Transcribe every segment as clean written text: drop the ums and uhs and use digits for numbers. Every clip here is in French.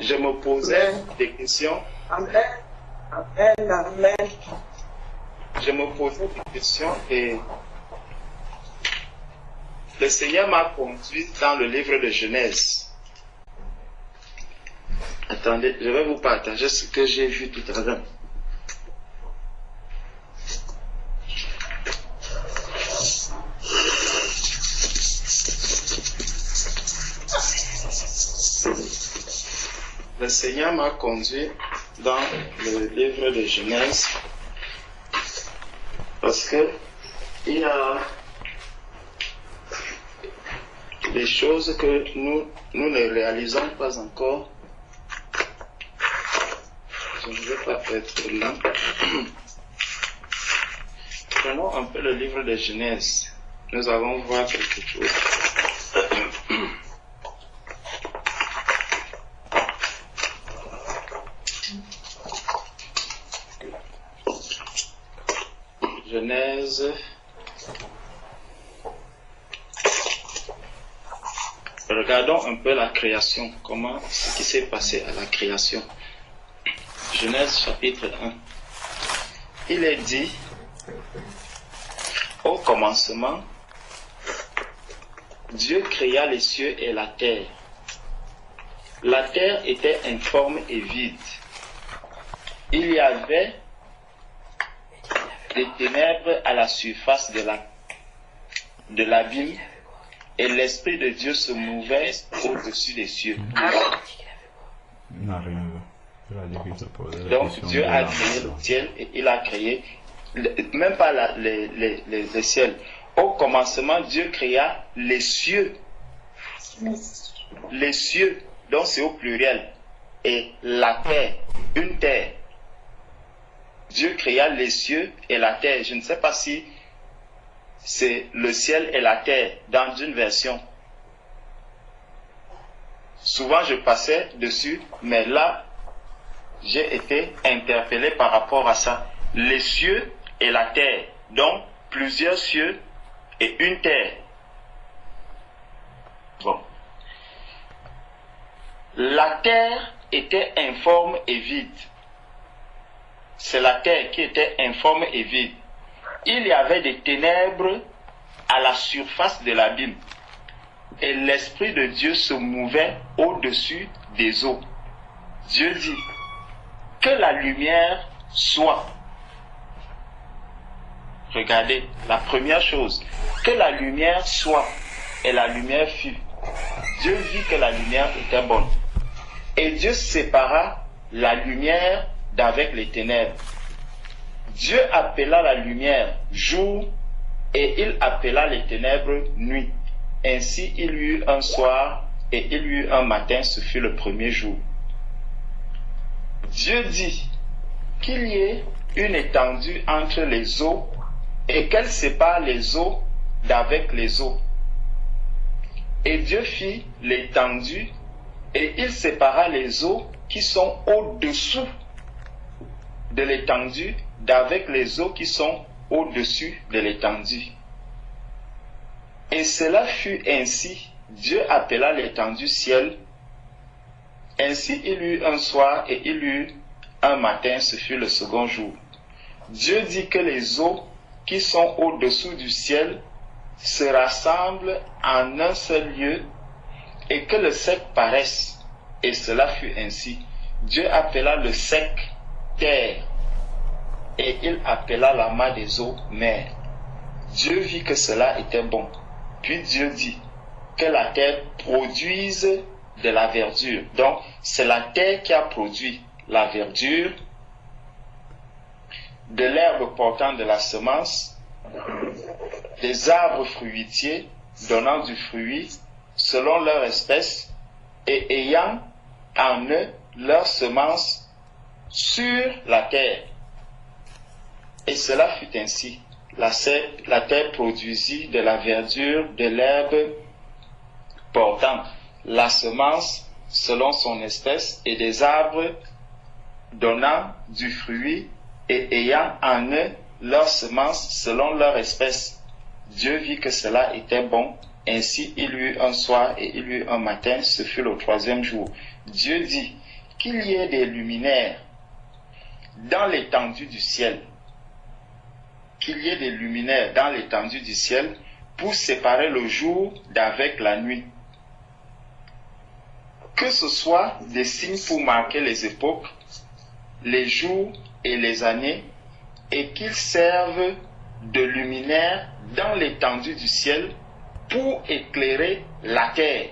je me posais des questions. Amen. Amen. Amen. Je me posais des questions et le Seigneur m'a conduit dans le livre de Genèse. Attendez, je vais vous partager ce que j'ai vu tout à l'heure. Le Seigneur m'a conduit dans le livre de Genèse parce que il y a des choses que nous ne réalisons pas encore. Je ne vais pas être là. Prenons un peu le livre de Genèse. Nous allons voir quelque chose. Genèse. Regardons un peu la création, comment ce qui s'est passé à la création. Genèse chapitre 1. Il est dit, au commencement, Dieu créa les cieux et la terre. La terre était informe et vide. Il y avait des ténèbres à la surface de l'abîme et l'Esprit de Dieu se mouvait au-dessus des cieux. Donc Dieu a créé le ciel et il a créé, même pas les ciels. Au commencement, Dieu créa les cieux. Les cieux, donc c'est au pluriel. Et la terre, une terre. Dieu créa les cieux et la terre. Je ne sais pas si c'est le ciel et la terre dans une version. Souvent je passais dessus, mais là, j'ai été interpellé par rapport à ça. Les cieux et la terre, donc plusieurs cieux et une terre. Bon. La terre était informe et vide. C'est la terre qui était informe et vide. Il y avait des ténèbres à la surface de l'abîme. Et l'Esprit de Dieu se mouvait au-dessus des eaux. Dieu dit, que la lumière soit. Regardez, la première chose, que la lumière soit. Et la lumière fut. Dieu vit que la lumière était bonne. Et Dieu sépara la lumière d'avec les ténèbres. Dieu appela la lumière jour et il appela les ténèbres nuit. Ainsi il y eut un soir et il y eut un matin, ce fut le premier jour. Dieu dit qu'il y ait une étendue entre les eaux et qu'elle sépare les eaux d'avec les eaux. Et Dieu fit l'étendue et il sépara les eaux qui sont au-dessous de l'étendue d'avec les eaux qui sont au-dessus de l'étendue. Et cela fut ainsi. Dieu appela l'étendue ciel. Ainsi il y eut un soir et il y eut un matin, ce fut le second jour. Dieu dit que les eaux qui sont au-dessous du ciel se rassemblent en un seul lieu et que le sec paraisse. Et cela fut ainsi. Dieu appela le sec terre et il appela l'amas des eaux mer. Dieu vit que cela était bon. Puis Dieu dit que la terre produise de la verdure. Donc, c'est la terre qui a produit la verdure, de l'herbe portant de la semence, des arbres fruitiers donnant du fruit selon leur espèce et ayant en eux leur semence sur la terre. Et cela fut ainsi. La terre produisit de la verdure, de l'herbe portant la semence selon son espèce et des arbres donnant du fruit et ayant en eux leur semence selon leur espèce. Dieu vit que cela était bon. Ainsi il y eut un soir et il y eut un matin, ce fut le troisième jour. Dieu dit qu'il y ait des luminaires dans l'étendue du ciel. Qu'il y ait des luminaires dans l'étendue du ciel pour séparer le jour d'avec la nuit. Que ce soit des signes pour marquer les époques, les jours et les années, et qu'ils servent de luminaires dans l'étendue du ciel pour éclairer la terre.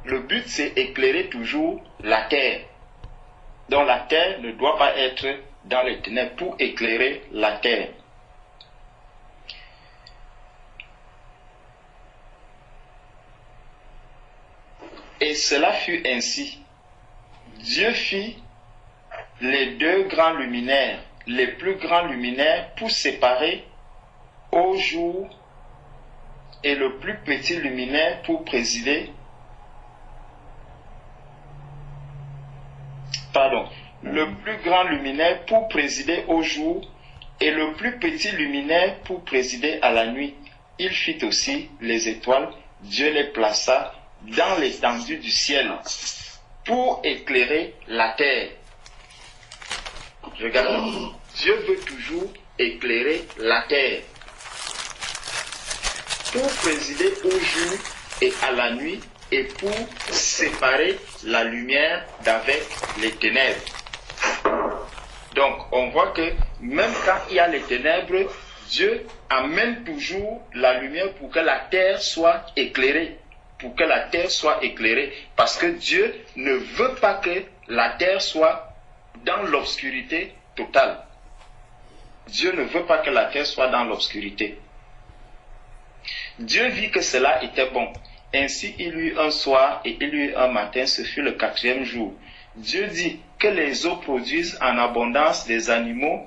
Le but, c'est éclairer toujours la terre. Donc la terre ne doit pas être dans les ténèbres pour éclairer la terre. Et cela fut ainsi. Dieu fit les deux grands luminaires, les plus grands luminaires pour séparer au jour et le plus petit luminaire pour présider. Le plus grand luminaire pour présider au jour et le plus petit luminaire pour présider à la nuit. Il fit aussi les étoiles. Dieu les plaça dans l'étendue du ciel pour éclairer la terre. Regardez, Dieu veut toujours éclairer la terre pour présider au jour et à la nuit et pour séparer la lumière d'avec les ténèbres. Donc on voit que même quand il y a les ténèbres, Dieu amène toujours la lumière pour que la terre soit éclairée. Pour que la terre soit éclairée. Parce que Dieu ne veut pas que la terre soit dans l'obscurité totale. Dieu ne veut pas que la terre soit dans l'obscurité. Dieu vit que cela était bon. Ainsi il y eut un soir et il y eut un matin, ce fut le 4e jour. Dieu dit que les eaux produisent en abondance des animaux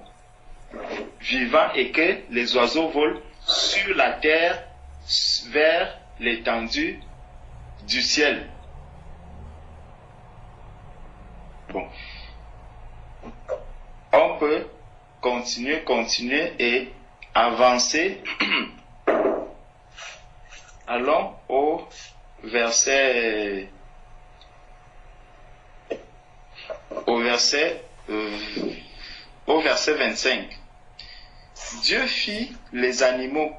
vivants et que les oiseaux volent sur la terre vers l'étendue du ciel. Bon. On peut continuer et avancer. Allons au verset 25. Dieu fit les animaux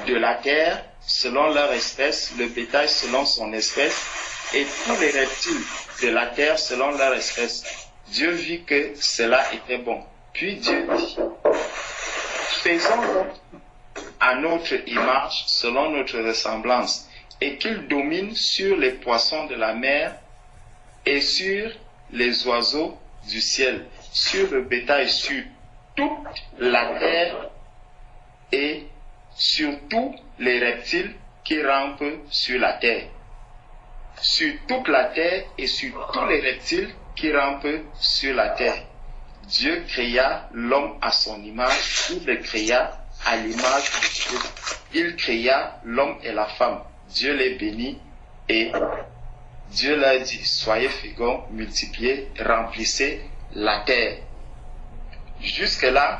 de la terre selon leur espèce, le bétail selon son espèce, et tous les reptiles de la terre selon leur espèce. Dieu vit que cela était bon. Puis Dieu dit, faisons donc à notre image, selon notre ressemblance, et qu'il domine sur les poissons de la mer et sur les oiseaux du ciel, sur le bétail, sur toute la terre et sur tous les reptiles qui rampent sur la terre. Sur toute la terre et sur tous les reptiles qui rampent sur la terre. Dieu créa l'homme à son image, il le créa à l'image de Dieu. Il créa l'homme et la femme. Dieu les bénit et Dieu leur dit, soyez féconds, multipliez, remplissez la terre. Jusque-là,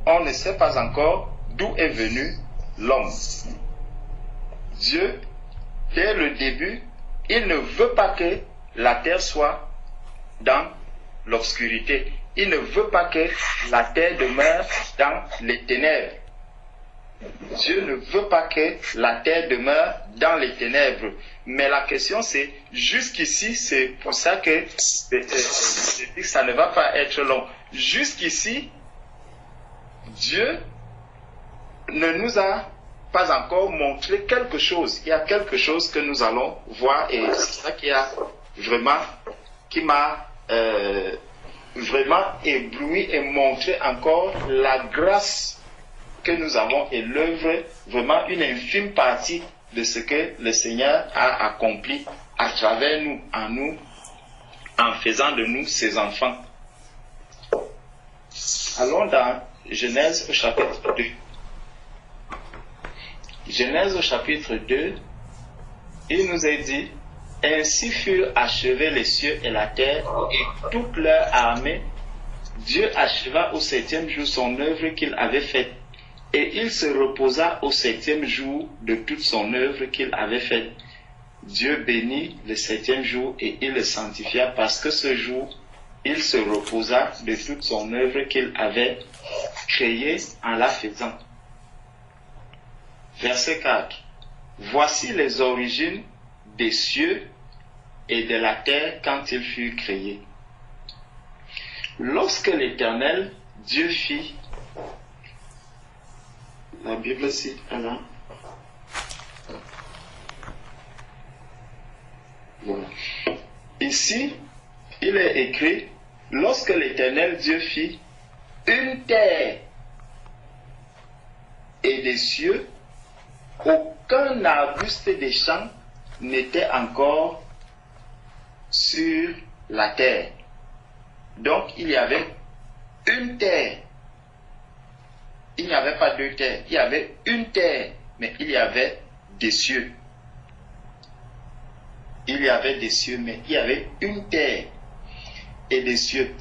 on ne sait pas encore d'où est venu l'homme. Dieu, dès le début, il ne veut pas que la terre soit dans l'obscurité. Il ne veut pas que la terre demeure dans les ténèbres. Dieu ne veut pas que la terre demeure dans les ténèbres. Mais la question c'est, jusqu'ici, c'est pour ça que je dis que ça ne va pas être long. Jusqu'ici, Dieu ne nous a pas encore montré quelque chose. Il y a quelque chose que nous allons voir et c'est ça qui m'a vraiment ébloui et montré encore la grâce que nous avons et l'œuvre, vraiment une infime partie de ce que le Seigneur a accompli à travers nous, en faisant de nous ses enfants. Allons dans Genèse au chapitre 2. Genèse au chapitre 2, il nous est dit, ainsi furent achevés les cieux et la terre et toute leur armée. Dieu acheva au 7e jour son œuvre qu'il avait faite. Et il se reposa au 7e jour de toute son œuvre qu'il avait faite. Dieu bénit le 7e jour et il le sanctifia parce que ce jour il se reposa de toute son œuvre qu'il avait créée en la faisant. Verset 4. Voici les origines des cieux et de la terre quand ils furent créés. Lorsque l'Éternel, Dieu fit, la Bible ici, alors, voilà. Ici, il est écrit, lorsque l'Éternel Dieu fit une terre et des cieux, aucun arbuste des champs n'était encore sur la terre. Donc il y avait une terre. Il n'y avait pas deux terres. Il y avait une terre, mais il y avait des cieux. Il y avait des cieux, mais il y avait une terre et des cieux.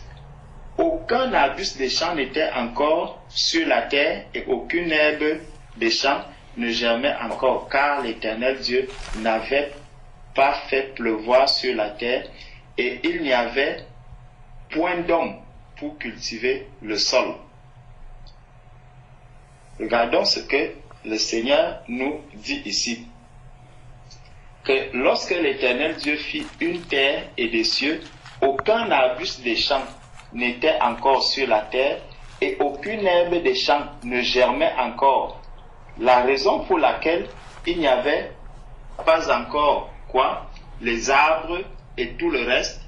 Aucun arbuste des champs n'était encore sur la terre et aucune herbe des champs ne germait encore, car l'Éternel Dieu n'avait pas fait pleuvoir sur la terre et il n'y avait point d'homme pour cultiver le sol. Regardons ce que le Seigneur nous dit ici. Que lorsque l'Éternel Dieu fit une terre et des cieux, aucun arbuste des champs n'était encore sur la terre et aucune herbe des champs ne germait encore. La raison pour laquelle il n'y avait pas encore quoi? Les arbres et tout le reste,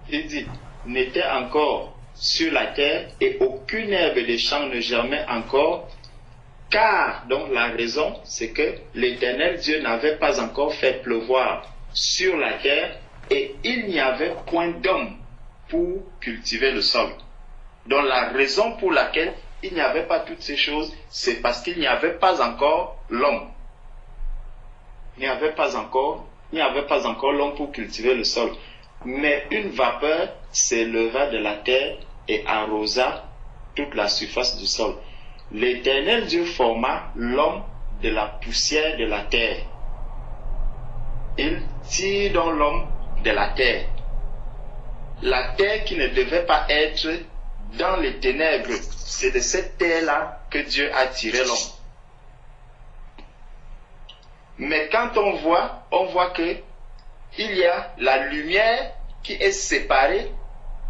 il dit, n'était encore sur la terre et aucune herbe des champs ne germait encore, car, donc la raison, c'est que l'Éternel Dieu n'avait pas encore fait pleuvoir sur la terre et il n'y avait point d'homme pour cultiver le sol. Donc la raison pour laquelle il n'y avait pas toutes ces choses, c'est parce qu'il n'y avait pas encore l'homme. Il n'y avait pas encore l'homme pour cultiver le sol. Mais une vapeur s'éleva de la terre et arrosa toute la surface du sol. L'Éternel Dieu forma l'homme de la poussière de la terre. Il tire donc l'homme de la terre. La terre qui ne devait pas être dans les ténèbres, c'est de cette terre-là que Dieu a tiré l'homme. Mais quand on voit que il y a la lumière qui est séparée,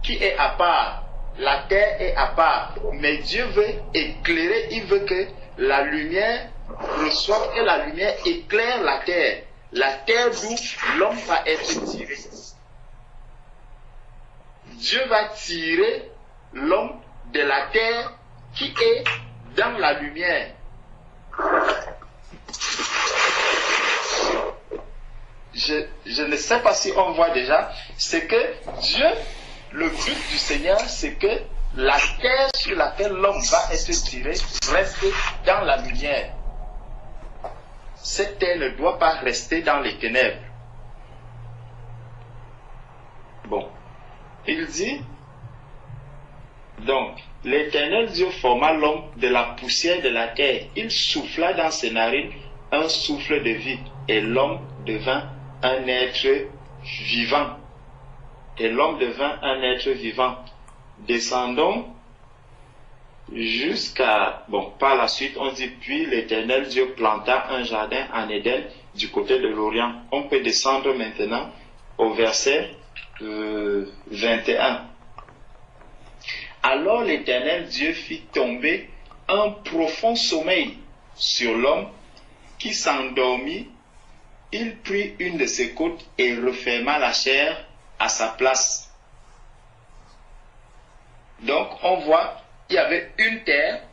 qui est à part. La terre est à part. Mais Dieu veut éclairer, il veut que la lumière reçoive et la lumière éclaire la terre. La terre d'où l'homme va être tiré. Dieu va tirer l'homme de la terre qui est dans la lumière. Je ne sais pas si on voit déjà, c'est que Dieu, le but du Seigneur, c'est que la terre sur laquelle l'homme va être tiré reste dans la lumière. Cette terre ne doit pas rester dans les ténèbres. Bon, il dit, donc, l'Éternel Dieu forma l'homme de la poussière de la terre. Il souffla dans ses narines un souffle de vie et l'homme devint un être vivant. Et l'homme devint un être vivant. Descendons jusqu'à... Bon, par la suite, on dit, puis l'Éternel Dieu planta un jardin en Éden du côté de l'Orient. On peut descendre maintenant au verset 21. Alors l'Éternel Dieu fit tomber un profond sommeil sur l'homme qui s'endormit. Il prit une de ses côtes et referma la chair à sa place. Donc on voit, il y avait une terre,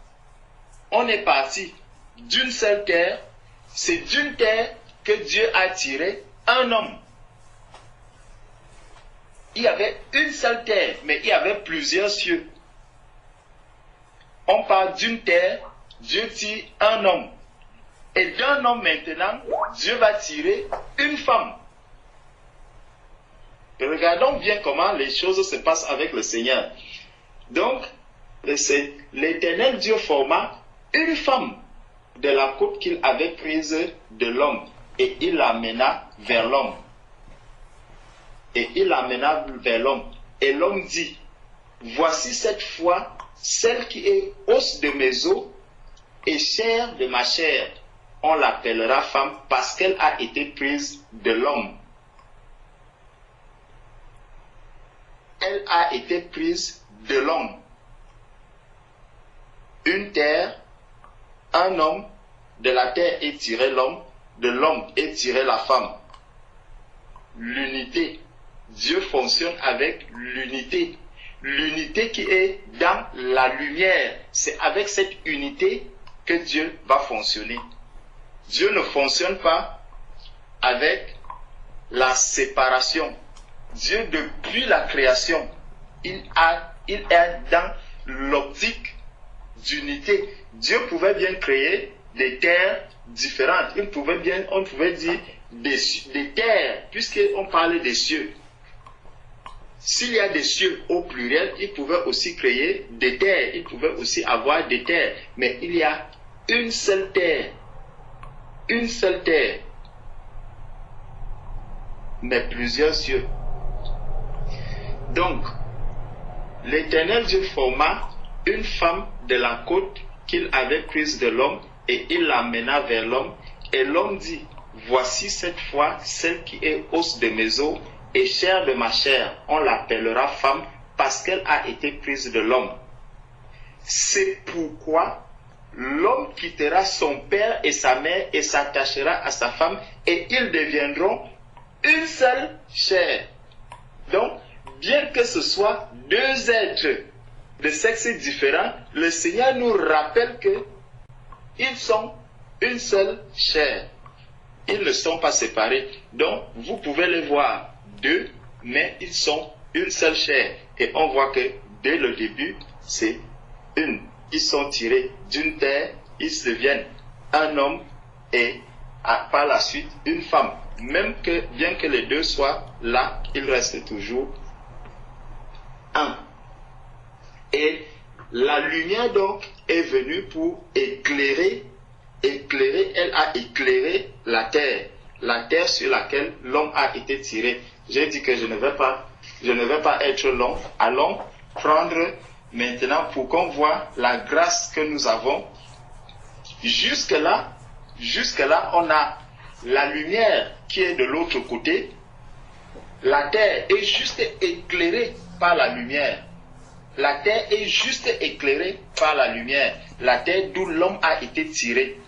on est parti d'une seule terre, c'est d'une terre que Dieu a tiré un homme. Il y avait une seule terre, mais il y avait plusieurs cieux. On parle d'une terre, Dieu tire un homme. Et d'un homme maintenant, Dieu va tirer une femme. Et regardons bien comment les choses se passent avec le Seigneur. Donc, l'Éternel Dieu forma une femme de la côte qu'il avait prise de l'homme. Et il l'amena vers l'homme. Et l'homme dit, voici cette fois celle qui est os de mes os et chair de ma chair. On l'appellera femme parce qu'elle a été prise de l'homme. Elle a été prise de l'homme. Une terre, un homme, de la terre est tiré l'homme, de l'homme est tiré la femme. L'unité. Dieu fonctionne avec l'unité. L'unité qui est dans la lumière. C'est avec cette unité que Dieu va fonctionner. Dieu ne fonctionne pas avec la séparation. Dieu, depuis la création, il est dans l'optique d'unité. Dieu pouvait bien créer des terres différentes. On pouvait dire des terres, puisqu'on parlait des cieux. S'il y a des cieux au pluriel, il pouvait aussi créer des terres. Il pouvait aussi avoir des terres. Mais il y a une seule terre. Une seule terre. Mais plusieurs cieux. Donc, l'Éternel Dieu forma une femme de la côte qu'il avait prise de l'homme et il l'amena vers l'homme. Et l'homme dit, voici cette fois celle qui est os de mes os et chair de ma chair. On l'appellera femme parce qu'elle a été prise de l'homme. C'est pourquoi l'homme quittera son père et sa mère et s'attachera à sa femme et ils deviendront une seule chair. Donc, bien que ce soit deux êtres de sexe différents, le Seigneur nous rappelle que ils sont une seule chair. Ils ne sont pas séparés. Donc, vous pouvez les voir deux, mais ils sont une seule chair. Et on voit que dès le début, c'est une. Ils sont tirés d'une terre, ils deviennent un homme et par la suite une femme. Même que, bien que les deux soient là, ils restent toujours un. Et la lumière donc est venue pour éclairer, elle a éclairé la terre sur laquelle l'homme a été tiré. J'ai dit que je ne vais pas être long. Allons prendre maintenant pour qu'on voit la grâce que nous avons. Jusque-là, on a la lumière qui est de l'autre côté. La terre est juste éclairée par la lumière. La terre est juste éclairée par la lumière. La terre d'où l'homme a été tiré.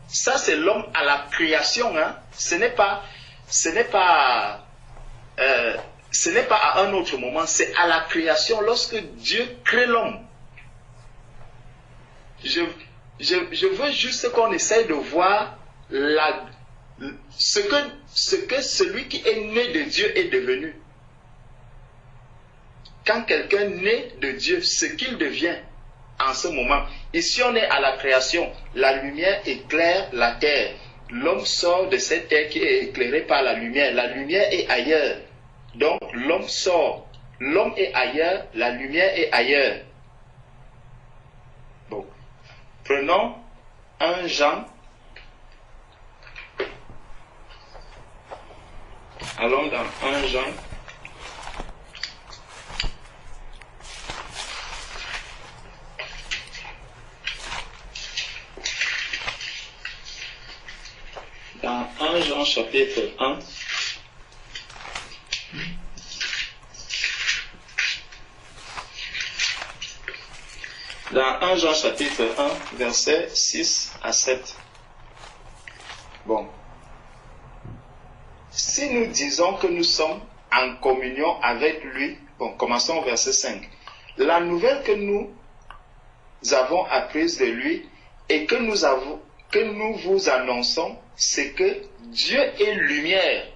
Ça, c'est l'homme à la création. Hein. Ce n'est pas à un autre moment. C'est à la création, lorsque Dieu crée l'homme. Je veux juste qu'on essaye de voir ce que celui qui est né de Dieu est devenu. Quand quelqu'un naît de Dieu, ce qu'il devient en ce moment. Ici, on est à la création. La lumière éclaire la terre. L'homme sort de cette terre qui est éclairée par la lumière. La lumière est ailleurs. Donc, l'homme sort. L'homme est ailleurs, la lumière est ailleurs. Bon. Prenons 1 Jean. Allons dans 1 Jean. Dans 1 Jean chapitre 1, dans 1 Jean chapitre 1, versets 6 à 7. Bon. Si nous disons que nous sommes en communion avec lui, bon, commençons au verset 5. La nouvelle que nous avons apprise de lui et que nous vous annonçons, c'est que Dieu est lumière.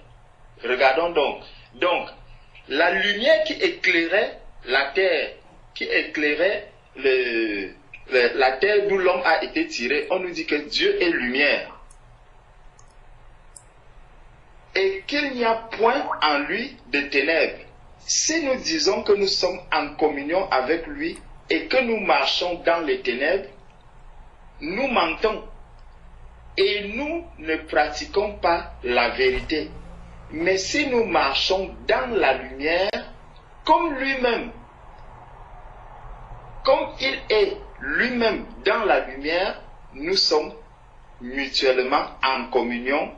Regardons donc. Donc, la lumière qui éclairait la terre, qui éclairait la terre d'où l'homme a été tiré, on nous dit que Dieu est lumière. Et qu'il n'y a point en lui de ténèbres. Si nous disons que nous sommes en communion avec lui et que nous marchons dans les ténèbres, nous mentons. Et nous ne pratiquons pas la vérité. Mais si nous marchons dans la lumière, comme lui-même, comme il est lui-même dans la lumière, nous sommes mutuellement en communion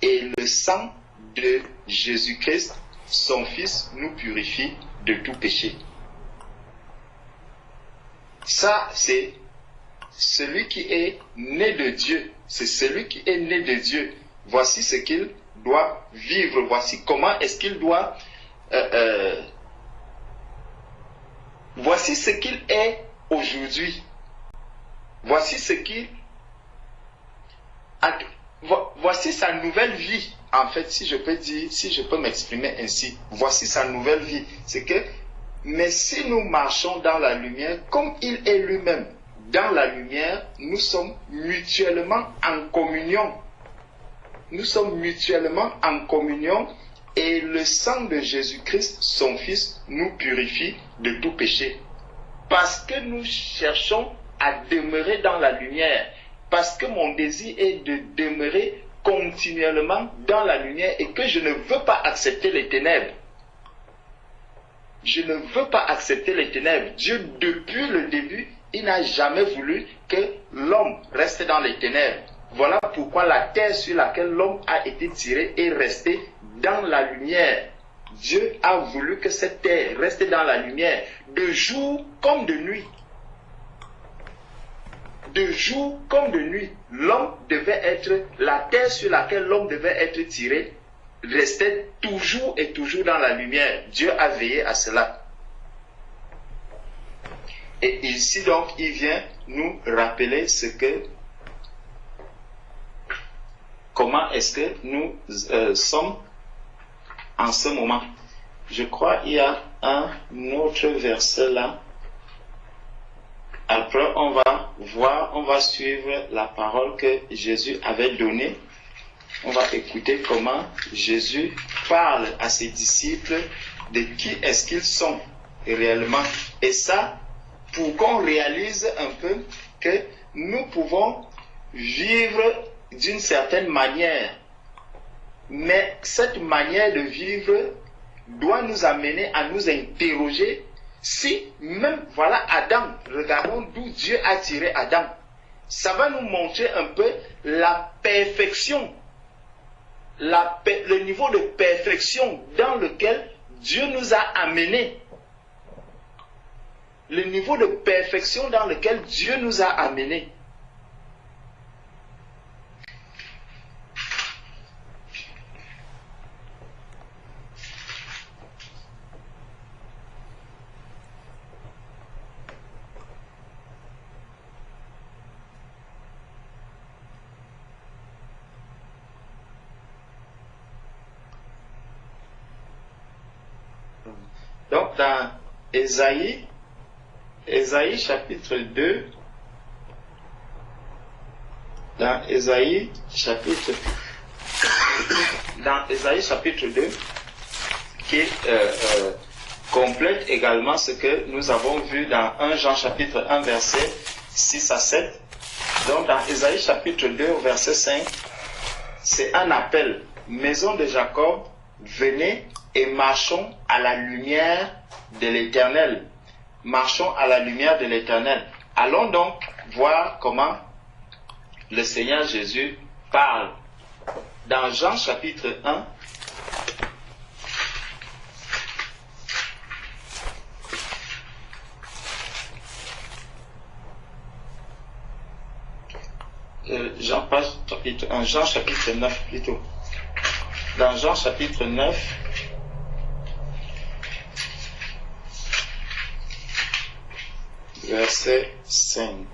et le sang de Jésus-Christ, son Fils, nous purifie de tout péché. Ça, c'est celui qui est né de Dieu. C'est celui qui est né de Dieu. Voici ce qu'il doit vivre. Voici comment est-ce qu'il doit... voici ce qu'il est aujourd'hui. Voici ce qu'il... Voici sa nouvelle vie. En fait, si je peux dire, si je peux m'exprimer ainsi, voici sa nouvelle vie. C'est que, mais si nous marchons dans la lumière, comme il est lui-même dans la lumière, nous sommes mutuellement en communion. Nous sommes mutuellement en communion et le sang de Jésus-Christ, son Fils, nous purifie de tout péché. Parce que nous cherchons à demeurer dans la lumière. Parce que mon désir est de demeurer continuellement dans la lumière et que je ne veux pas accepter les ténèbres. Je ne veux pas accepter les ténèbres. Dieu, depuis le début, il n'a jamais voulu que l'homme reste dans les ténèbres. Voilà pourquoi la terre sur laquelle l'homme a été tiré est restée dans la lumière. Dieu a voulu que cette terre reste dans la lumière, de jour comme de nuit. De jour comme de nuit, l'homme devait être, la terre sur laquelle l'homme devait être tiré, restait toujours et toujours dans la lumière. Dieu a veillé à cela. Et ici donc, il vient nous rappeler ce que, comment est-ce que nous sommes en ce moment. Je crois qu'il y a un autre verset là. Après, on va voir, on va suivre la parole que Jésus avait donnée. On va écouter comment Jésus parle à ses disciples de qui est-ce qu'ils sont réellement. Et ça, pour qu'on réalise un peu que nous pouvons vivre d'une certaine manière. Mais cette manière de vivre doit nous amener à nous interroger si même, voilà Adam, regardons d'où Dieu a tiré Adam. Ça va nous montrer un peu la perfection, le niveau de perfection dans lequel Dieu nous a amenés. Le niveau de perfection dans lequel Dieu nous a amenés. Donc dans Ésaïe chapitre 2, dans Ésaïe chapitre 2, qui complète également ce que nous avons vu dans 1 Jean chapitre 1 verset 6 à 7. Donc dans Ésaïe chapitre 2 verset 5, c'est un appel. Maison de Jacob, venez et marchons à la lumière de l'Éternel. Marchons à la lumière de l'Éternel. Allons donc voir comment le Seigneur Jésus parle. Dans Jean chapitre 1, Jean chapitre 9 plutôt. Dans Jean chapitre 9, verset 5.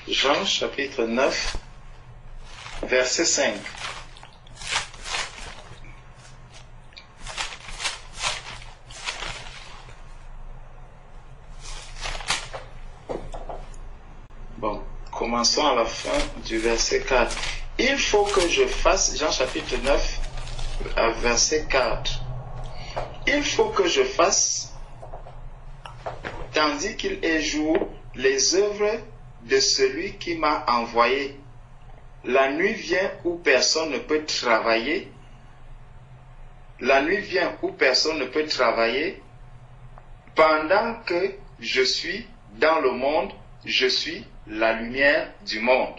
Jean chapitre 9, verset 5. Bon, commençons à la fin du verset 4. Il faut que je fasse, Jean chapitre 9, verset 4. Il faut que je fasse, tandis qu'il est jour, les œuvres de celui qui m'a envoyé. La nuit vient où personne ne peut travailler. la nuit vient où personne ne peut travailler. Pendant que je suis dans le monde, je suis la lumière du monde.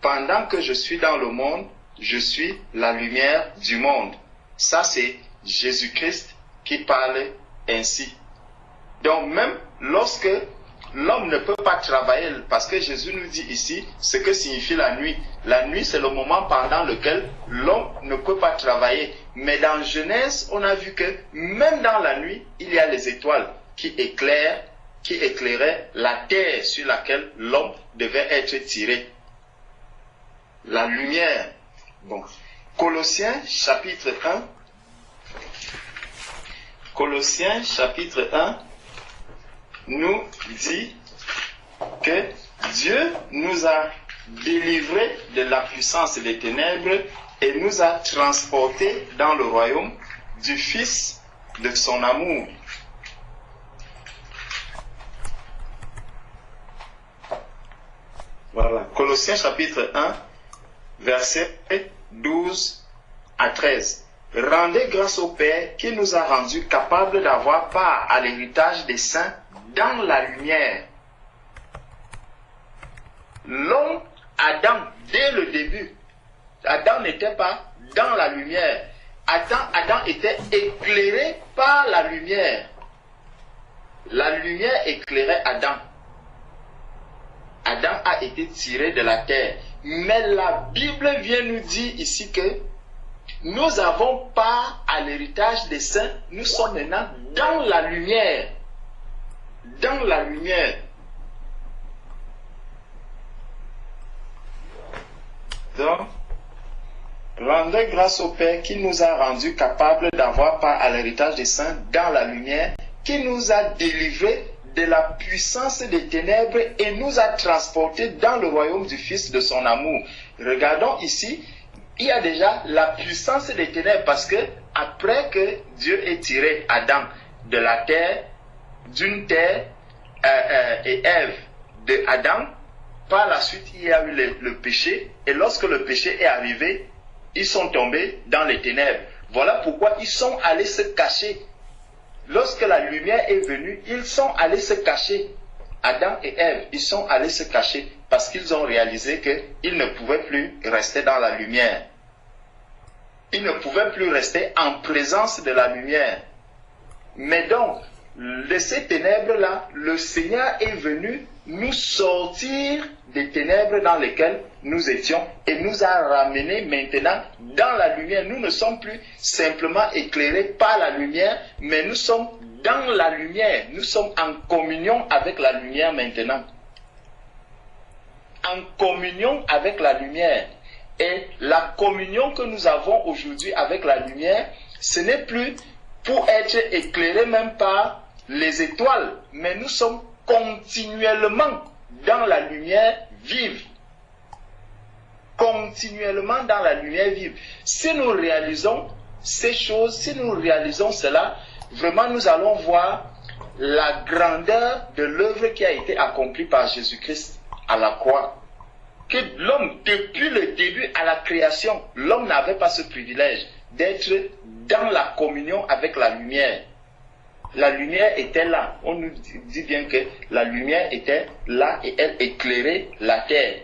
Pendant que je suis dans le monde, je suis la lumière du monde. Ça, c'est Jésus-Christ qui parle ainsi. Donc, même lorsque l'homme ne peut pas travailler, parce que Jésus nous dit ici ce que signifie la nuit. La nuit, c'est le moment pendant lequel l'homme ne peut pas travailler. Mais dans Genèse, on a vu que même dans la nuit, il y a les étoiles qui éclairaient la terre sur laquelle l'homme devait être tiré. La lumière. Bon. Colossiens chapitre 1. Colossiens chapitre 1 nous dit que Dieu nous a délivrés de la puissance des ténèbres et nous a transportés dans le royaume du Fils de son amour. Voilà. Colossiens chapitre 1, versets 12 à 13. Rendez grâce au Père qui nous a rendus capables d'avoir part à l'héritage des saints dans la lumière. L'homme, Adam, dès le début, Adam n'était pas dans la lumière. Adam était éclairé par la lumière. La lumière éclairait Adam. Adam a été tiré de la terre. Mais la Bible vient nous dire ici que nous avons part à l'héritage des saints. Nous sommes maintenant dans la lumière. Dans la lumière. Donc, rendez grâce au Père qui nous a rendus capables d'avoir part à l'héritage des saints dans la lumière, qui nous a délivrés de la puissance des ténèbres et nous a transportés dans le royaume du Fils de son amour. Regardons ici, il y a déjà la puissance des ténèbres parce que après que Dieu ait tiré Adam de la terre, d'une terre et Ève de Adam, par la suite il y a eu le péché et lorsque le péché est arrivé, ils sont tombés dans les ténèbres. Voilà pourquoi ils sont allés se cacher. Lorsque la lumière est venue, ils sont allés se cacher. Adam et Ève, ils sont allés se cacher parce qu'ils ont réalisé qu'ils ne pouvaient plus rester dans la lumière. Ils ne pouvaient plus rester en présence de la lumière. Mais donc, de ces ténèbres-là, le Seigneur est venu nous sortir des ténèbres dans lesquelles nous étions et nous a ramenés maintenant dans la lumière. Nous ne sommes plus simplement éclairés par la lumière, mais nous sommes dans la lumière. Nous sommes en communion avec la lumière maintenant. En communion avec la lumière. Et la communion que nous avons aujourd'hui avec la lumière, ce n'est plus pour être éclairés même par les étoiles, mais nous sommes continuellement dans la lumière vive. Continuellement dans la lumière vive. Si nous réalisons ces choses, si nous réalisons cela, vraiment nous allons voir la grandeur de l'œuvre qui a été accomplie par Jésus-Christ à la croix. Que l'homme, depuis le début à la création, l'homme n'avait pas ce privilège d'être dans la communion avec la lumière. La lumière était là. On nous dit bien que la lumière était là et elle éclairait la terre.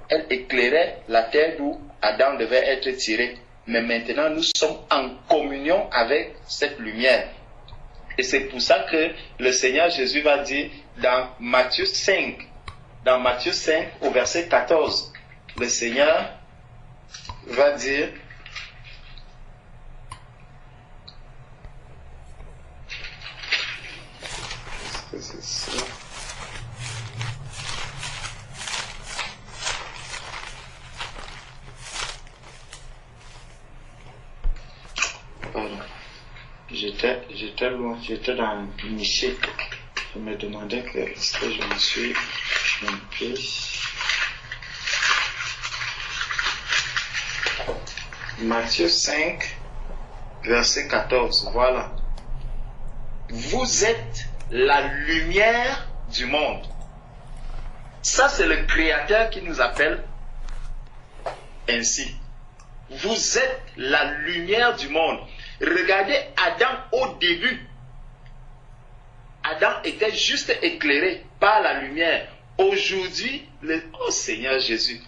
Elle éclairait la terre d'où Adam devait être tiré. Mais maintenant, nous sommes en communion avec cette lumière. Et c'est pour ça que le Seigneur Jésus va dire dans Matthieu 5, au verset 14, le Seigneur va dire: c'est ça. Pardon. J'étais loin, j'étais dans une nichée. Je me demandais est-ce que je me suis trompé. Matthieu 5, verset 14. Voilà. Vous êtes la lumière du monde. Ça, c'est le Créateur qui nous appelle ainsi. Vous êtes la lumière du monde. Regardez Adam au début. Adam était juste éclairé par la lumière. Aujourd'hui, oh Seigneur Jésus,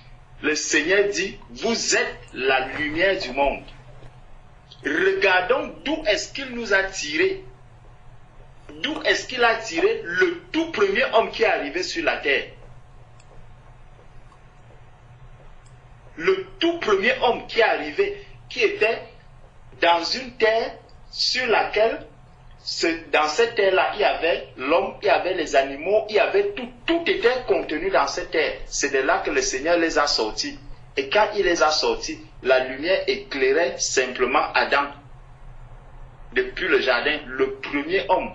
le Seigneur dit, vous êtes la lumière du monde. Regardons d'où est-ce qu'il nous a tirés. D'où est-ce qu'il a tiré le tout premier homme qui est arrivé sur la terre. Le tout premier homme qui est arrivé, qui était dans une terre sur laquelle, dans cette terre-là, il y avait l'homme, il y avait les animaux, il y avait tout. Tout était contenu dans cette terre. C'est de là que le Seigneur les a sortis. Et quand il les a sortis, la lumière éclairait simplement Adam. Depuis le jardin, le premier homme.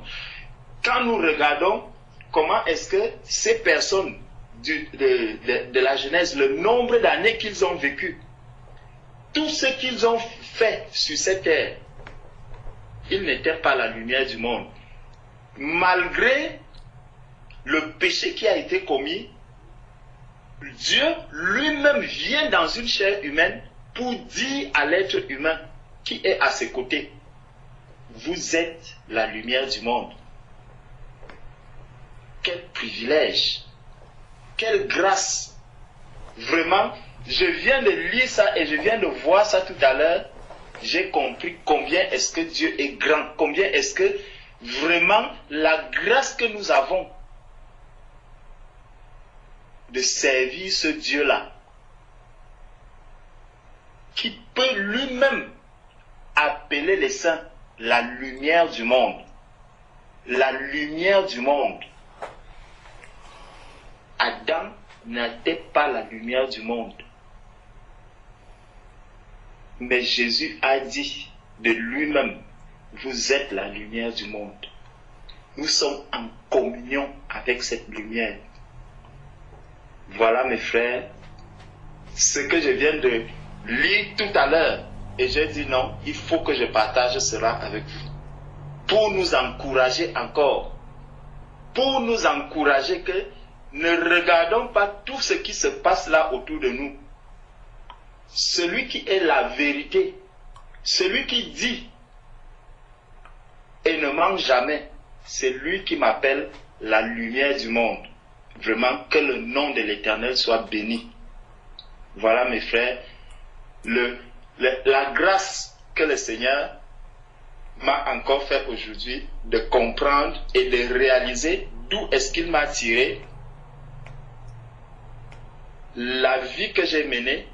Quand nous regardons comment est-ce que ces personnes de la Genèse, le nombre d'années qu'ils ont vécu, tout ce qu'ils ont fait sur cette terre, ils n'étaient pas la lumière du monde. Malgré le péché qui a été commis, Dieu lui-même vient dans une chair humaine pour dire à l'être humain qui est à ses côtés, vous êtes la lumière du monde. Quel privilège, quelle grâce. Vraiment, je viens de lire ça et je viens de voir ça tout à l'heure. J'ai compris combien est-ce que Dieu est grand, combien est-ce que vraiment la grâce que nous avons de servir ce Dieu-là, qui peut lui-même appeler les saints la lumière du monde. La lumière du monde. Adam n'était pas la lumière du monde. Mais Jésus a dit de lui-même, vous êtes la lumière du monde. Nous sommes en communion avec cette lumière. Voilà mes frères, ce que je viens de lire tout à l'heure. Et j'ai dit non, il faut que je partage cela avec vous. Pour nous encourager encore. Pour nous encourager que ne regardons pas tout ce qui se passe là autour de nous. Celui qui est la vérité, celui qui dit et ne ment jamais, c'est lui qui m'appelle la lumière du monde. Vraiment, que le nom de l'Éternel soit béni. Voilà mes frères, la grâce que le Seigneur m'a encore fait aujourd'hui de comprendre et de réaliser d'où est-ce qu'il m'a tiré, la vie que j'ai menée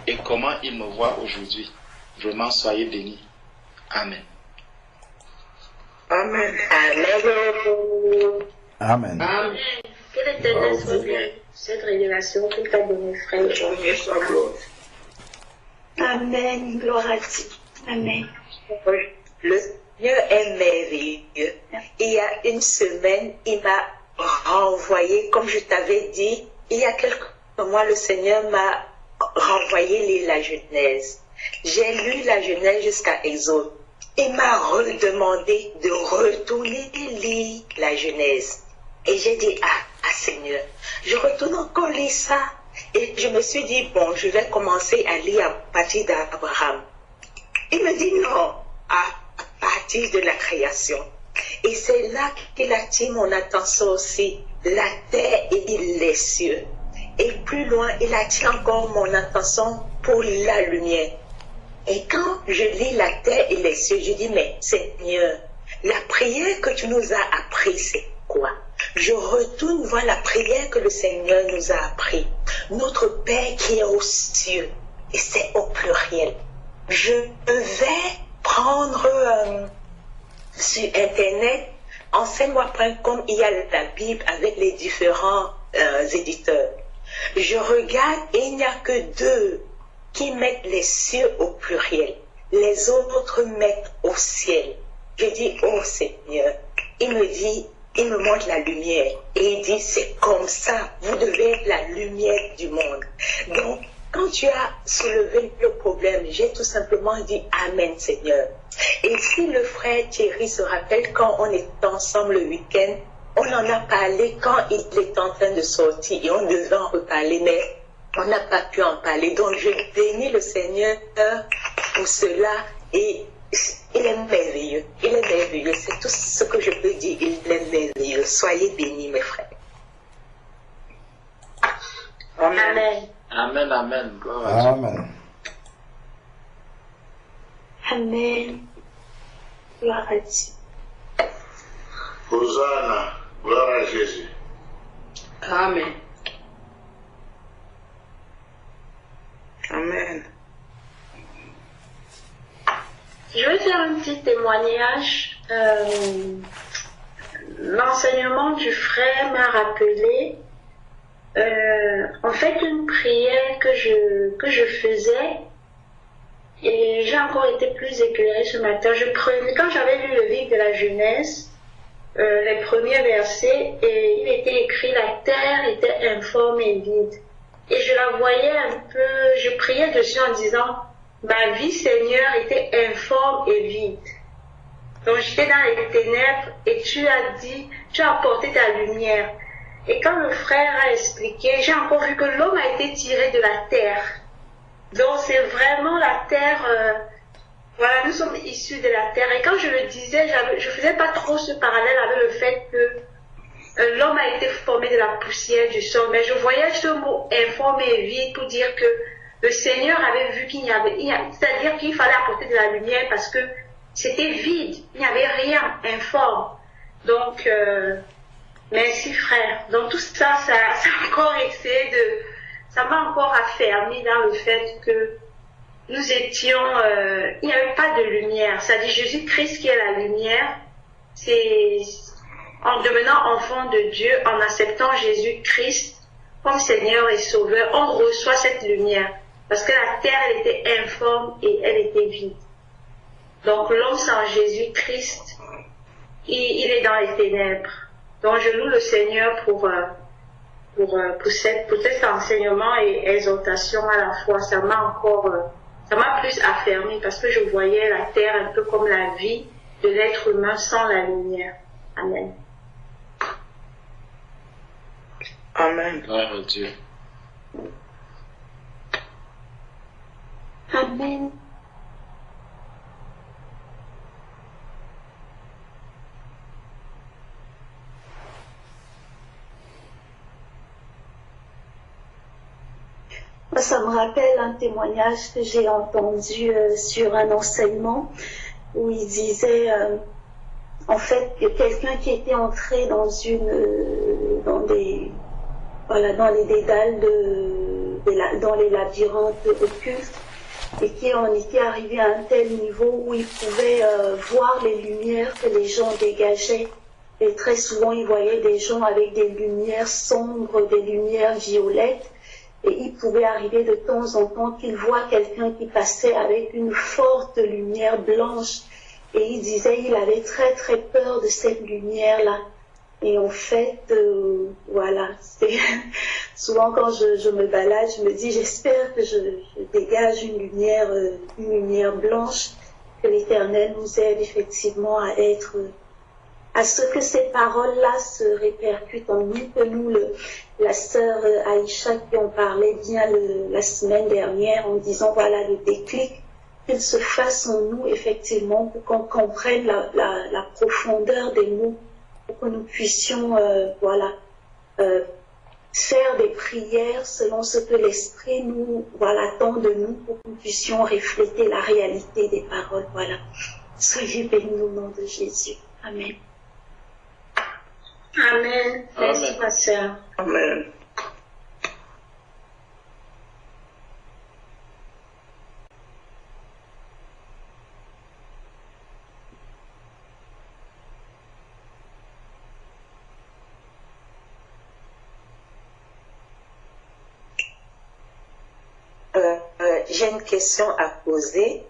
et comment il me voit aujourd'hui. Vraiment, soyez bénis. Amen. Amen. Amen. Amen. Quelle éternelle soit cette révélation qu'il t'a donnée, frère. Amen. Gloire à Dieu. Amen. Le Seigneur est merveilleux. Il y a une semaine, il m'a renvoyé, comme je t'avais dit, il y a quelques mois, le Seigneur m'a renvoyé la Genèse. J'ai lu la Genèse jusqu'à Exode. Il m'a redemandé de retourner lire la Genèse. Et j'ai dit, Seigneur, je retourne encore lire ça. Et je me suis dit, bon, je vais commencer à lire à partir d'Abraham. Il me dit non, à partir de la création. Et c'est là qu'il attire mon attention aussi, la terre et les cieux. Et plus loin, il attire encore mon attention pour la lumière. Et quand je lis la terre et les cieux, je dis, mais Seigneur, la prière que tu nous as appris, c'est quoi? Je retourne voir la prière que le Seigneur nous a appris. Notre Père qui est aux cieux, et c'est au pluriel. Je vais prendre sur Internet, enseigne-moi.com, il y a la Bible avec les différents éditeurs. Je regarde et il n'y a que 2 qui mettent les cieux au pluriel. Les autres mettent au ciel. Je dis, oh Seigneur, il me montre la lumière. Et il dit, c'est comme ça, vous devez être la lumière du monde. Donc, quand tu as soulevé le problème, j'ai tout simplement dit, Amen Seigneur. Et si le frère Thierry se rappelle, quand on était ensemble le week-end, on en a parlé quand il était en train de sortir et on devait en reparler, mais on n'a pas pu en parler. Donc, je bénis le Seigneur pour cela et Il est merveilleux. Il est merveilleux. C'est tout ce que je peux dire. Il est merveilleux. Soyez bénis, mes frères. Amen. Amen, amen. Gloire à Dieu. Amen. Amen. Gloire à Dieu. Hosanna, gloire à Jésus. Amen. Amen. Je vais faire un petit témoignage. L'enseignement du frère m'a rappelé en fait une prière que je faisais, et j'ai encore été plus éclairée ce matin. Quand j'avais lu le livre de la Genèse, les premiers versets, et il était écrit: la terre était informe et vide. Et je la voyais un peu, je priais dessus en disant: ma vie, Seigneur, était informe et vide. Donc j'étais dans les ténèbres et tu as apporté ta lumière. Et quand le frère a expliqué, j'ai encore vu que l'homme a été tiré de la terre. Donc c'est vraiment la terre, voilà, nous sommes issus de la terre. Et quand je le disais, je faisais pas trop ce parallèle avec le fait que l'homme a été formé de la poussière du sol. Mais je voyais ce mot informe et vide pour dire que le Seigneur avait vu c'est-à-dire qu'il fallait apporter de la lumière parce que c'était vide, il n'y avait rien informe. Donc, merci frère. Donc tout ça, ça a encore essayé ça m'a encore affermi dans le fait que nous étions, il n'y avait pas de lumière. C'est-à-dire Jésus-Christ qui est la lumière, c'est en devenant enfant de Dieu, en acceptant Jésus-Christ comme Seigneur et Sauveur, on reçoit cette lumière. Parce que la terre, elle était informe et elle était vide. Donc l'homme sans Jésus-Christ, il est dans les ténèbres. Donc je loue le Seigneur pour cet enseignement et exhortation à la fois. Ça m'a plus affermi parce que je voyais la terre un peu comme la vie de l'être humain sans la lumière. Amen. Amen. Gloire à Dieu. Amen. Ça me rappelle un témoignage que j'ai entendu sur un enseignement où il disait en fait que quelqu'un qui était entré dans les dédales dans les labyrinthes occultes et qui en était arrivé à un tel niveau où il pouvait voir les lumières que les gens dégageaient. Et très souvent, il voyait des gens avec des lumières sombres, des lumières violettes. Et il pouvait arriver de temps en temps qu'il voit quelqu'un qui passait avec une forte lumière blanche. Et il disait qu'il avait très très peur de cette lumière-là. Et en fait, voilà, souvent quand je me balade, je me dis, j'espère que je dégage une lumière blanche, que l'Éternel nous aide effectivement à ce que ces paroles-là se répercutent en nous, que nous, la sœur Aïcha qui en parlait bien la semaine dernière en disant, voilà, le déclic, qu'il se fasse en nous effectivement pour qu'on comprenne la profondeur des mots, pour que nous puissions, faire des prières selon ce que l'Esprit nous, attend de nous, pour que nous puissions refléter la réalité des paroles, voilà. Soyez bénis au nom de Jésus. Amen. Amen. Merci, ma sœur. Amen. J'ai une question à poser.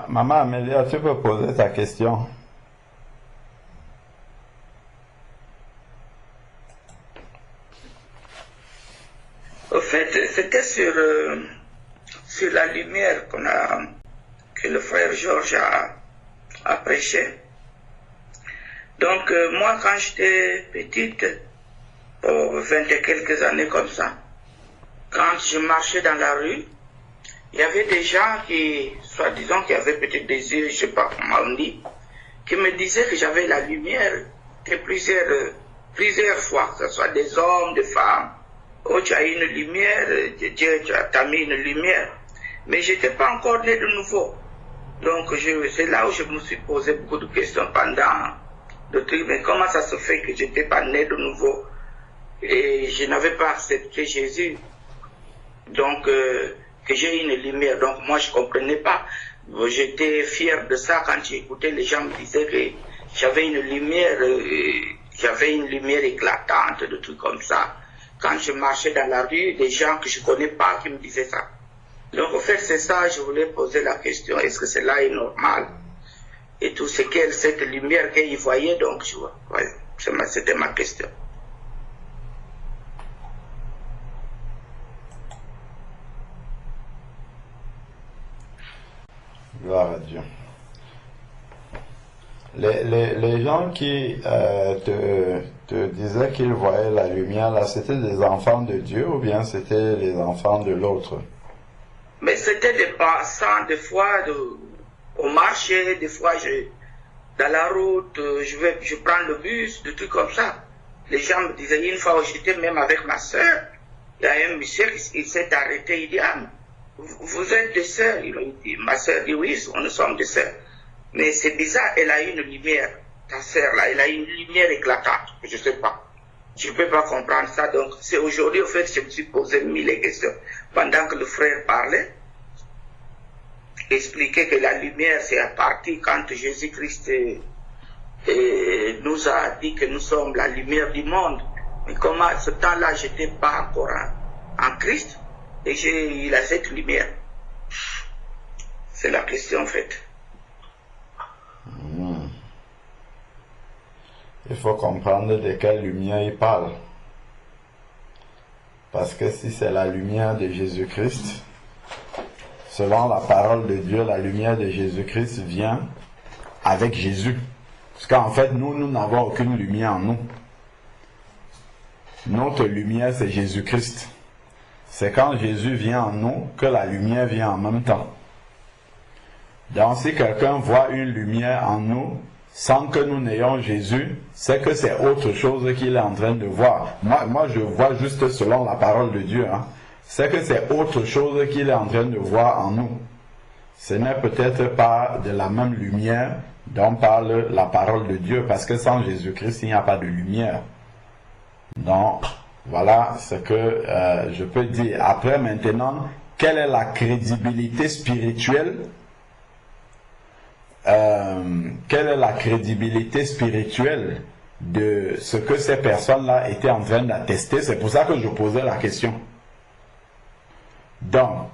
Maman Amélia, tu peux poser ta question. Au fait, c'était sur la lumière que le frère Georges a prêché. Donc, moi, quand j'étais petite, 20 et quelques années comme ça, quand je marchais dans la rue, il y avait des gens qui, soi-disant, qui avaient peut-être des yeux, je ne sais pas comment on dit, qui me disaient que j'avais la lumière, que plusieurs fois, que ce soit des hommes, des femmes. Oh, tu as une lumière, Dieu t'a mis une lumière. Mais je n'étais pas encore né de nouveau. Donc, c'est là où je me suis posé beaucoup de questions pendant le truc. Mais comment ça se fait que je n'étais pas né de nouveau et je n'avais pas accepté Jésus? Donc, que j'ai une lumière. Donc, moi, je ne comprenais pas. J'étais fier de ça quand j'écoutais les gens me disaient que j'avais une lumière éclatante, de trucs comme ça. Quand je marchais dans la rue, des gens que je ne connais pas qui me disaient ça. Donc, en fait, c'est ça, je voulais poser la question, est-ce que cela est normal? Et tout ce qu'elle, cette lumière qu'ils voyaient, donc, je vois, ouais, c'était ma question. Gloire à Dieu. Les gens qui te disaient qu'ils voyaient la lumière, là, c'était des enfants de Dieu ou bien c'était les enfants de l'autre? Mais c'était des passants, des fois, au marché, des fois, dans la route, je prends le bus, des trucs comme ça. Les gens me disaient, une fois, j'étais même avec ma soeur, il y a un monsieur qui s'est arrêté, il dit, ah, vous êtes des sœurs? Ma soeur dit, oui, nous sommes des sœurs. Mais c'est bizarre, elle a une lumière, ta sœur là, elle a une lumière éclatante, je ne sais pas. Je ne peux pas comprendre ça, donc c'est aujourd'hui, au fait, je me suis posé mille questions. Pendant que le frère parlait, expliquait que la lumière, c'est à partir quand Jésus-Christ nous a dit que nous sommes la lumière du monde. Mais comment, à ce temps-là, je n'étais pas encore en Christ, et il a cette lumière. C'est la question, en fait. Il faut comprendre de quelle lumière il parle. Parce que si c'est la lumière de Jésus-Christ, selon la parole de Dieu, la lumière de Jésus-Christ vient avec Jésus. Parce qu'en fait, nous n'avons aucune lumière en nous. Notre lumière, c'est Jésus-Christ. C'est quand Jésus vient en nous que la lumière vient en même temps. Donc si quelqu'un voit une lumière en nous, sans que nous n'ayons Jésus, c'est que c'est autre chose qu'il est en train de voir. Moi je vois juste selon la parole de Dieu. C'est que c'est autre chose qu'il est en train de voir en nous. Ce n'est peut-être pas de la même lumière dont parle la parole de Dieu, parce que sans Jésus-Christ, il n'y a pas de lumière. Donc, voilà ce que je peux dire. Après, maintenant, quelle est la crédibilité spirituelle? Quelle est la crédibilité spirituelle de ce que ces personnes-là étaient en train d'attester? C'est pour ça que je posais la question. Donc,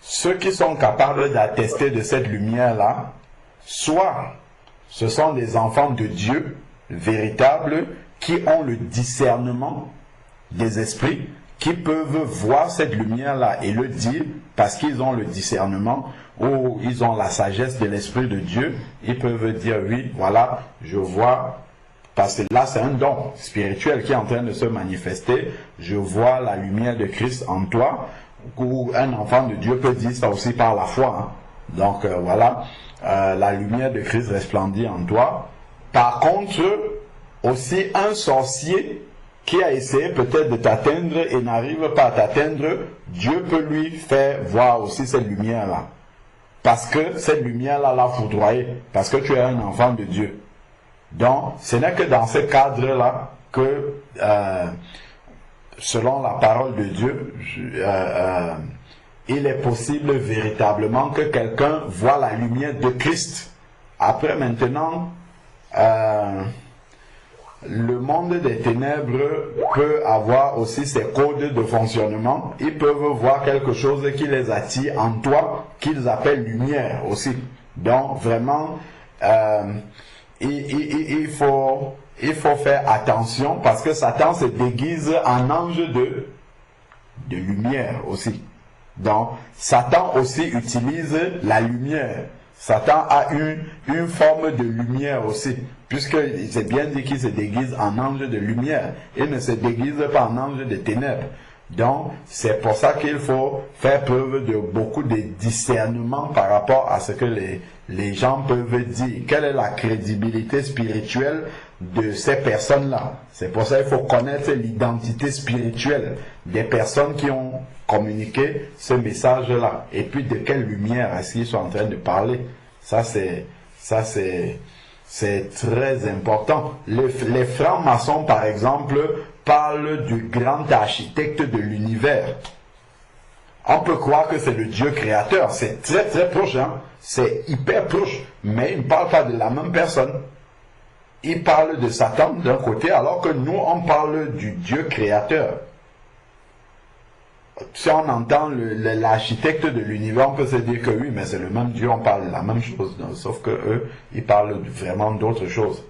ceux qui sont capables d'attester de cette lumière-là, soit ce sont des enfants de Dieu véritables qui ont le discernement des esprits, qui peuvent voir cette lumière-là et le dire parce qu'ils ont le discernement ou ils ont la sagesse de l'Esprit de Dieu. Ils peuvent dire oui, voilà, je vois, parce que là c'est un don spirituel qui est en train de se manifester. Je vois la lumière de Christ en toi. Ou un enfant de Dieu peut dire ça aussi par la foi. Donc voilà, la lumière de Christ resplendit en toi. Par contre, aussi un sorcier qui a essayé peut-être de t'atteindre et n'arrive pas à t'atteindre, Dieu peut lui faire voir aussi cette lumière-là. Parce que cette lumière-là l'a foudroyé, parce que tu es un enfant de Dieu. Donc, ce n'est que dans ce cadre-là que, selon la parole de Dieu, il est possible véritablement que quelqu'un voit la lumière de Christ. Après, maintenant, le monde des ténèbres peut avoir aussi ses codes de fonctionnement. Ils peuvent voir quelque chose qui les attire en toi, qu'ils appellent lumière aussi. Donc vraiment, il faut faire attention parce que Satan se déguise en ange de lumière aussi. Donc Satan aussi utilise la lumière. Satan a une forme de lumière aussi, puisque c'est bien dit qu'il se déguise en ange de lumière. Il ne se déguise pas en ange de ténèbres. Donc, c'est pour ça qu'il faut faire preuve de beaucoup de discernement par rapport à ce que les gens peuvent dire. Quelle est la crédibilité spirituelle de ces personnes-là? C'est pour ça qu'il faut connaître l'identité spirituelle des personnes qui ont communiqué ce message-là. Et puis, de quelle lumière est-ce qu'ils sont en train de parler? Ça, c'est très important. Les francs-maçons, par exemple, parlent du grand architecte de l'univers. On peut croire que c'est le Dieu créateur. C'est très très proche, hein? C'est hyper proche. Mais ils ne parlent pas de la même personne. Ils parlent de Satan d'un côté, alors que nous, on parle du Dieu créateur. Si on entend l'architecte de l'univers, on peut se dire que oui, mais c'est le même Dieu, on parle de la même chose. Donc, sauf que eux, ils parlent vraiment d'autre chose.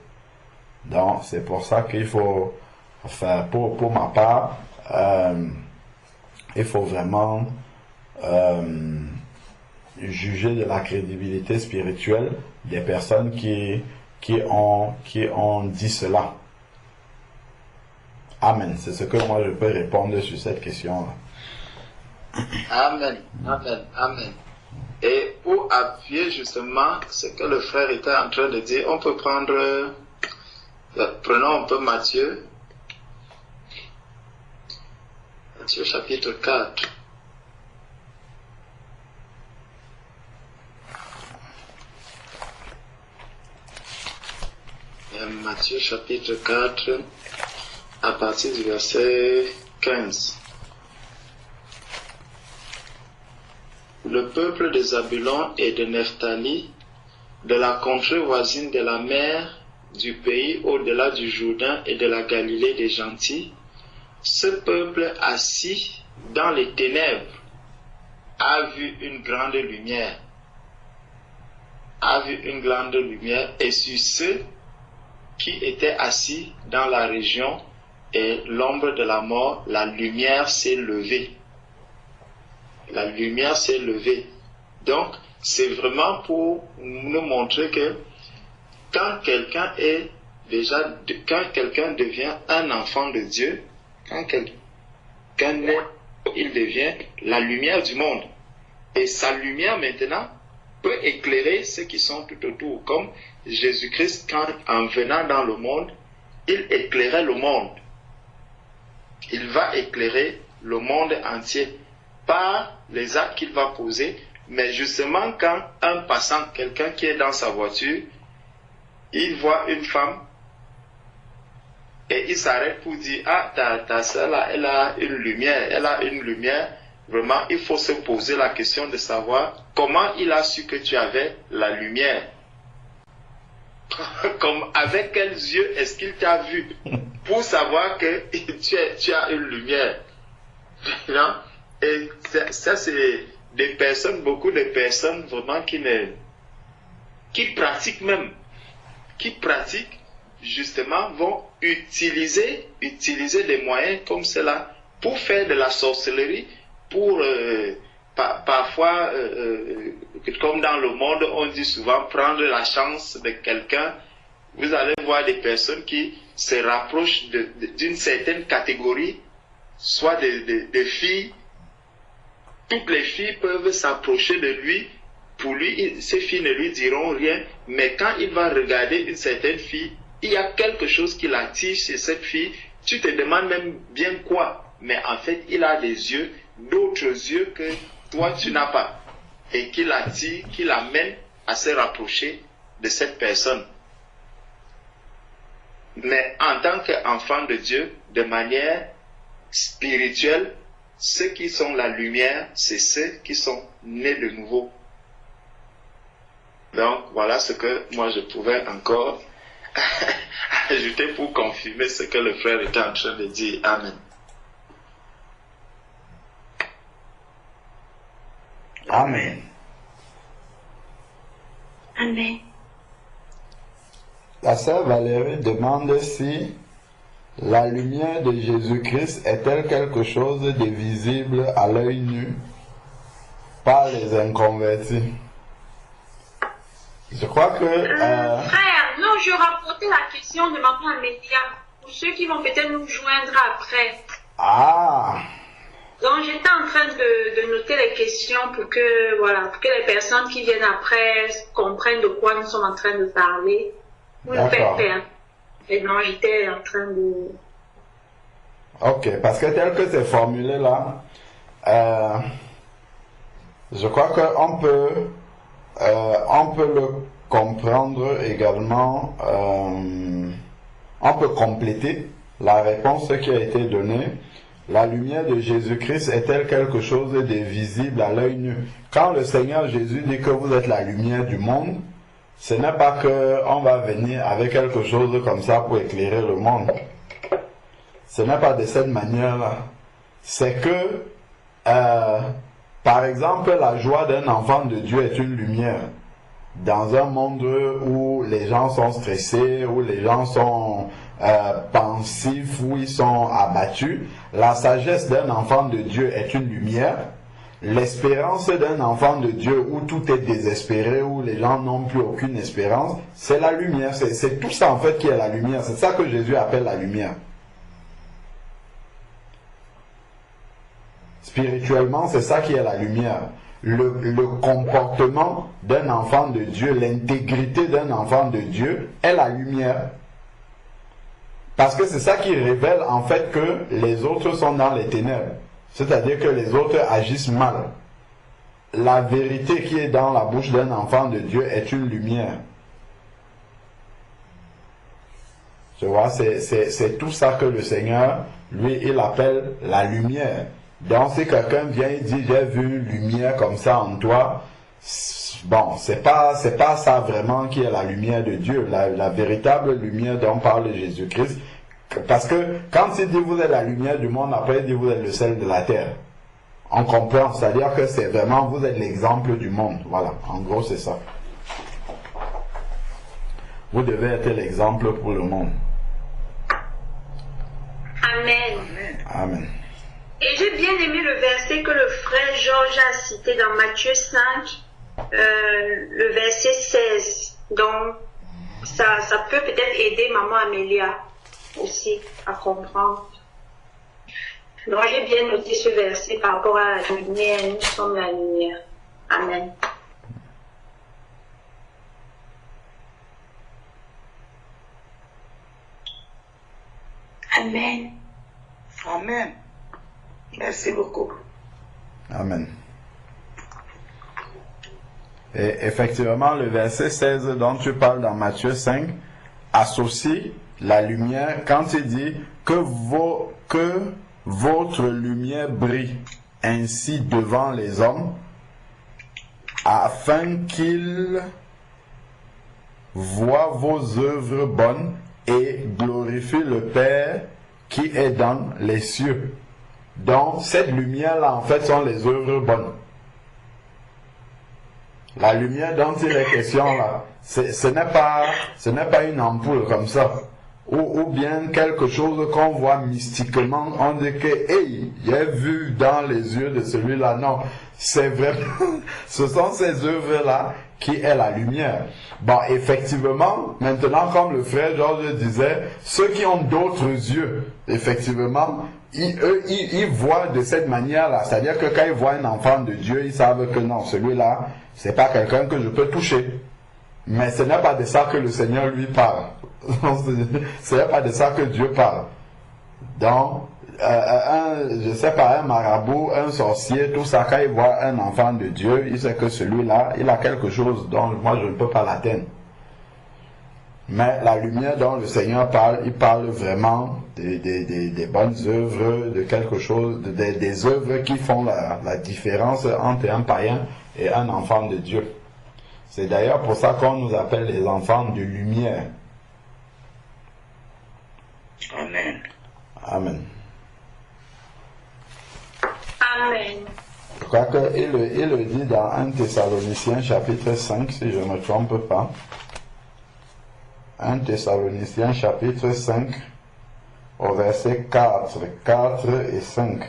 Donc, c'est pour ça qu'il faut, enfin, pour ma part, il faut vraiment juger de la crédibilité spirituelle des personnes qui ont dit cela. Amen. C'est ce que moi je peux répondre sur cette question-là. Amen, amen, amen. Et pour appuyer justement ce que le frère était en train de dire, on peut prendre, prenons un peu Matthieu chapitre 4. Matthieu chapitre 4, à partir du verset 15. Le peuple de Zabulon et de Nephtali, de la contrée voisine de la mer, du pays au-delà du Jourdain et de la Galilée des gentils, ce peuple assis dans les ténèbres a vu une grande lumière. A vu une grande lumière, et sur ceux qui étaient assis dans la région et l'ombre de la mort, la lumière s'est levée. La lumière s'est levée. Donc, c'est vraiment pour nous montrer que quand quelqu'un devient un enfant de Dieu, quand quelqu'un naît, il devient la lumière du monde. Et sa lumière maintenant peut éclairer ceux qui sont tout autour. Comme Jésus-Christ, en venant dans le monde, il éclairait le monde. Il va éclairer le monde entier par les actes qu'il va poser, mais justement quand un passant, quelqu'un qui est dans sa voiture, il voit une femme et il s'arrête pour dire, ah, ta soeur là, elle a une lumière, vraiment il faut se poser la question de savoir comment il a su que tu avais la lumière. Comme avec quels yeux est-ce qu'il t'a vu pour savoir que tu as une lumière. Non? Et ça c'est des personnes, beaucoup de personnes vraiment qui pratiquent justement, vont utiliser des moyens comme cela pour faire de la sorcellerie, pour parfois, comme dans le monde, on dit souvent prendre la chance de quelqu'un. Vous allez voir des personnes qui se rapprochent d'une certaine catégorie, soit des filles. Toutes les filles peuvent s'approcher de lui. Pour lui, ces filles ne lui diront rien, mais quand il va regarder une certaine fille, il y a quelque chose qui l'attire chez cette fille. Tu te demandes même bien quoi, mais en fait, il a des yeux, d'autres yeux que toi tu n'as pas, et qui l'attire, qui l'amène à se rapprocher de cette personne. Mais en tant qu'enfant de Dieu, de manière spirituelle, ceux qui sont la lumière, c'est ceux qui sont nés de nouveau. Donc, voilà ce que moi je pouvais encore ajouter pour confirmer ce que le frère était en train de dire. Amen. Amen. Amen. La sœur Valérie demande si la lumière de Jésus-Christ est-elle quelque chose de visible à l'œil nu par les inconvertis. Je crois que... Frère, non, je rapportais la question de maman Amélia pour ceux qui vont peut-être nous joindre après. Ah! Donc j'étais en train de noter les questions pour que, voilà, pour que les personnes qui viennent après comprennent de quoi nous sommes en train de parler. Vous le faites faire. Et non, j'étais en train de... Ok, parce que tel que c'est formulé là, je crois qu'on peut le comprendre également, on peut compléter la réponse qui a été donnée. La lumière de Jésus-Christ est-elle quelque chose de visible à l'œil nu? Quand le Seigneur Jésus dit que vous êtes la lumière du monde, ce n'est pas qu'on va venir avec quelque chose comme ça pour éclairer le monde. Ce n'est pas de cette manière-là. C'est que, par exemple, la joie d'un enfant de Dieu est une lumière. Dans un monde où les gens sont stressés, où les gens sont pensifs, où ils sont abattus, la sagesse d'un enfant de Dieu est une lumière. L'espérance d'un enfant de Dieu où tout est désespéré, où les gens n'ont plus aucune espérance, c'est la lumière. C'est tout ça en fait qui est la lumière. C'est ça que Jésus appelle la lumière. Spirituellement, c'est ça qui est la lumière. Le comportement d'un enfant de Dieu, l'intégrité d'un enfant de Dieu est la lumière. Parce que c'est ça qui révèle en fait que les autres sont dans les ténèbres. C'est-à-dire que les autres agissent mal. La vérité qui est dans la bouche d'un enfant de Dieu est une lumière. Tu vois, c'est tout ça que le Seigneur, lui, il appelle la lumière. Donc si quelqu'un vient et dit j'ai vu une lumière comme ça en toi, bon, c'est pas ça vraiment qui est la lumière de Dieu, la véritable lumière dont parle Jésus-Christ. Parce que quand il dit vous êtes la lumière du monde, après il dit vous êtes le sel de la terre. On comprend, c'est-à-dire que c'est vraiment vous êtes l'exemple du monde. Voilà, en gros c'est ça. Vous devez être l'exemple pour le monde. Amen. Amen. Et j'ai bien aimé le verset que le frère Georges a cité dans Matthieu 5, le verset 16. Donc, ça peut peut-être aider maman Amélia aussi à comprendre. Donc, j'ai bien noté ce verset par rapport à la lumière. Nous sommes la lumière. Amen. Amen. Amen. Merci beaucoup. Amen. Et effectivement, le verset 16 dont tu parles dans Matthieu 5 associe la lumière quand il dit que votre lumière brille ainsi devant les hommes afin qu'ils voient vos œuvres bonnes et glorifient le Père qui est dans les cieux. Donc, cette lumière-là, en fait, sont les œuvres bonnes. La lumière dont il est question là, ce n'est pas une ampoule comme ça. Ou bien quelque chose qu'on voit mystiquement, on dit que, hey, j'ai vu dans les yeux de celui-là. Non, c'est vraiment, ce sont ces œuvres-là qui est la lumière. Bon, effectivement, maintenant, comme le frère Georges disait, ceux qui ont d'autres yeux, effectivement, ils voient de cette manière-là. C'est-à-dire que quand ils voient un enfant de Dieu, ils savent que non, celui-là, c'est pas quelqu'un que je peux toucher. Mais ce n'est pas de ça que le Seigneur lui parle. Ce n'est pas de ça que Dieu parle. Donc, je sais pas, un marabout, un sorcier, tout ça, quand il voit un enfant de Dieu, il sait que celui-là, il a quelque chose dont moi je ne peux pas l'atteindre. Mais la lumière dont le Seigneur parle, il parle vraiment des bonnes œuvres, de quelque chose, des œuvres qui font la différence entre un païen et un enfant de Dieu. C'est d'ailleurs pour ça qu'on nous appelle les enfants de lumière. Amen. Amen. Amen. Je crois qu'il le dit dans 1 Thessaloniciens chapitre 5, si je ne me trompe pas. 1 Thessaloniciens chapitre 5, au verset 4 et 5.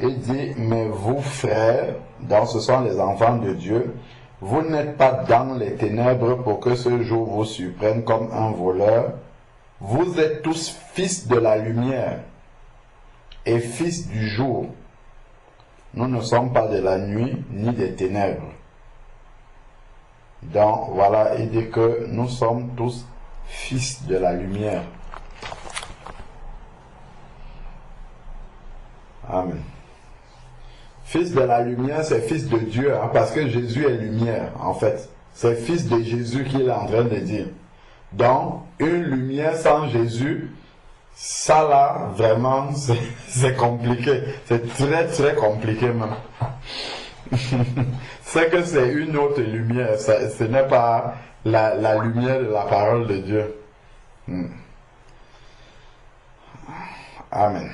Il dit, mais vous frères, donc ce sont les enfants de Dieu, vous n'êtes pas dans les ténèbres pour que ce jour vous surprenne comme un voleur. Vous êtes tous fils de la lumière et fils du jour. Nous ne sommes pas de la nuit ni des ténèbres. Donc voilà, il dit que nous sommes tous fils de la lumière. Amen. Fils de la lumière, c'est fils de Dieu, hein, parce que Jésus est lumière, en fait. C'est fils de Jésus qu'il est en train de dire. Donc, une lumière sans Jésus, ça là, vraiment, c'est compliqué. C'est très très compliqué même. C'est que c'est une autre lumière, ce n'est pas la lumière de la parole de Dieu. Amen.